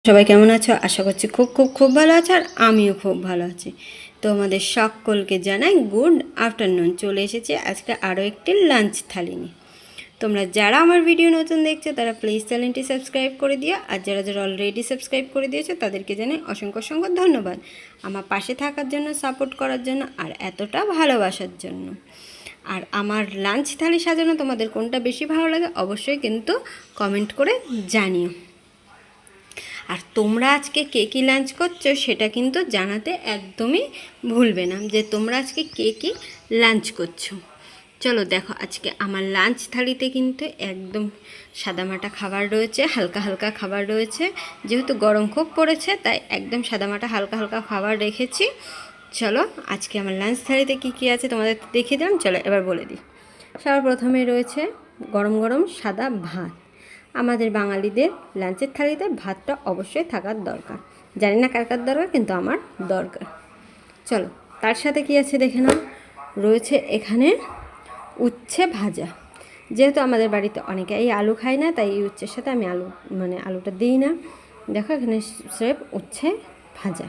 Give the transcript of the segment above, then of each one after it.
সবাই কেমন আছো? আশা করছি খুব খুব খুব ভালো আছো, আর আমিও খুব ভালো আছি। তো আমাদের সকলকে জানাই গুড আফটারনুন। চলে এসেছি আজকে আরও একটি লাঞ্চ থালি নিয়ে। তোমরা যারা আমার ভিডিও নতুন দেখছো তারা প্লিজ চ্যানেলটি সাবস্ক্রাইব করে দিও, আর যারা যারা অলরেডি সাবস্ক্রাইব করে দিয়েছো তাদেরকে জানাই অসংখ্য অসংখ্য ধন্যবাদ আমার পাশে থাকার জন্য, সাপোর্ট করার জন্য, আর এতটা ভালোবাসার জন্য। আর আমার লাঞ্চ থালি সাজানো তোমাদের কোনটা বেশি ভালো লাগে অবশ্যই কিন্তু কমেন্ট করে জানিও। আর তোমরা আজকে কে কী লাঞ্চ করছো সেটা কিন্তু জানাতে একদমই ভুলবে না, যে তোমরা আজকে কে কী লাঞ্চ করছো। চলো দেখো, আজকে আমার লাঞ্চ থালিতে কিন্তু একদম সাদামাটা খাবার রয়েছে, হালকা হালকা খাবার রয়েছে। যেহেতু গরম খুব পড়েছে তাই একদম সাদামাটা হালকা হালকা খাবার রেখেছি। চলো আজকে আমার লাঞ্চ থালিতে কী কী আছে তোমাদের দেখিয়ে দিলাম, চলো এবার বলে দিই। সবার প্রথমে রয়েছে গরম গরম সাদা ভাত। আমাদের বাঙালিদের লাঞ্চের থালিতে ভাতটা অবশ্যই থাকার দরকার। জানি না কার কার দরকার, কিন্তু আমার দরকার। চলো তার সাথে কি আছে দেখে নাও। রয়েছে এখানে উচ্ছে ভাজা। যেহেতু আমাদের বাড়িতে অনেকেই আলু খায় না, তাই এই উচ্ছের সাথে আমি আলুটা দিই না। দেখো এখানে স্রেফ উচ্ছে ভাজা,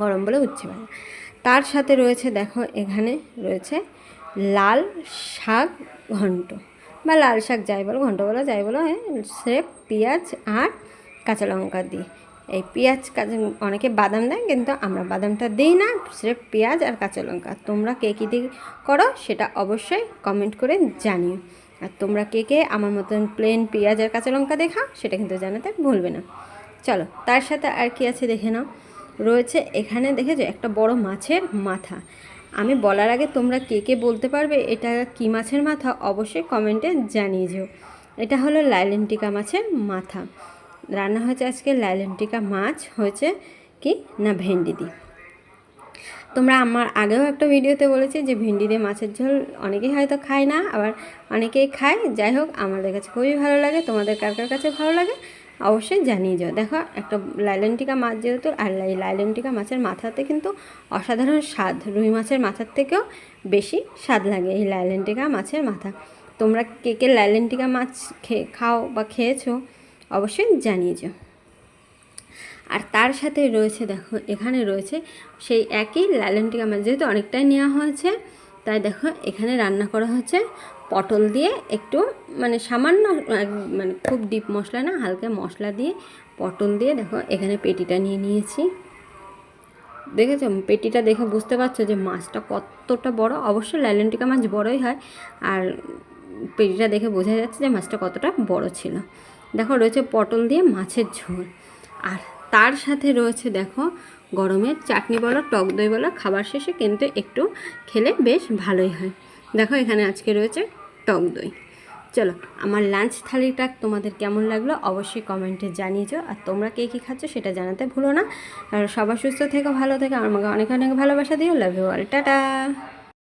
গরম বলে উচ্ছে ভাজা। তার সাথে রয়েছে দেখো এখানে রয়েছে লাল শাক ঘন্ট, বা লাল শাক যাই বলো, ঘন্ট বলো যাই বলো, স্রেফ পেঁয়াজ আর কাঁচা লঙ্কা দিই। এই পেঁয়াজ অনেকে বাদাম দেয়, কিন্তু আমরা বাদামটা দিই না, স্রেফ পেঁয়াজ আর কাঁচা লঙ্কা। তোমরা কে কী দিয়ে করো সেটা অবশ্যই কমেন্ট করে জানিও। আর তোমরা কে কে আমার মতন প্লেন পেঁয়াজ আর কাঁচা লঙ্কা দেখা সেটা কিন্তু জানাতে ভুলবে না। চলো তার সাথে আর কি আছে দেখে নাও। রয়েছে এখানে দেখেছো একটা বড় মাছের মাথা। আমি বলার আগে তোমরা কে কে বলতে পারবে এটা কী মাছের মাথা অবশ্যই কমেন্টে জানিয়ে যেও। এটা হলো লাইলেন্টিকা মাছের মাথা। রান্না হয়েছে আজকে লাইলেন্টিকা মাছ হয়েছে কি না ভেন্ডি দিয়ে। তোমরা আমার আগেও একটা ভিডিওতে বলেছি যে ভেন্ডি দিয়ে মাছের ঝোল অনেকেই হয়তো খায় না, আবার অনেকেই খায়। যাই হোক, আমাদের কাছে খুবই ভালো লাগে। তোমাদের কার কার কাছে ভালো লাগে অবশ্যই জানিয়ে যাও। দেখো একটা লাইলেন্টিকা মাছ যেহেতু, আর লাইলেন্টিকা মাছের মাথাতে কিন্তু অসাধারণ স্বাদ, রুই মাছের মাথার থেকেও বেশি স্বাদ লাগে এই লাইলেন্টিকা মাছের মাথা। তোমরা কে কে লাইলেন্টিকা মাছ খাও বা খেয়েছো অবশ্যই জানিয়ে যাও। আর তার সাথে রয়েছে দেখো এখানে রয়েছে সেই একই লাইলেন্টিকা মাছ, যেহেতু অনেকটাই নেওয়া হয়েছে তাই দেখো এখানে রান্না করা হচ্ছে পটল দিয়ে, একটু সামান্য খুব ডিপ মশলা না, হালকা মশলা দিয়ে পটল দিয়ে। দেখো এখানে পেটিটা নিয়ে নিয়েছি, দেখেছো পেটিটা দেখে বুঝতে পারছো যে মাছটা কতটা বড়। অবশ্যই লাইলেন্টিকা মাছ বড়ই হয়, আর পেটিটা দেখে বোঝা যাচ্ছে যে মাছটা কতটা বড় ছিল। দেখো রয়েছে পটল দিয়ে মাছের ঝোল, আর তার সাথে রয়েছে দেখো গরমের চাটনি বলো, টক দই বলো, খাবার শেষে কিন্তু একটু খেলে বেশ ভালোই হয়। দেখো এখানে আজকে রয়েছে টক দই। চলো আমার লাঞ্চ থালিটা তোমাদের কেমন লাগলো অবশ্যই কমেন্টে জানিয়েছো, আর তোমরা কে কী খাচ্ছ সেটা জানাতে ভুলো না। আর সবাই সুস্থ থেকো, ভালো থেকো, আমাকে অনেক অনেক ভালোবাসা দিও। Love you all, tata.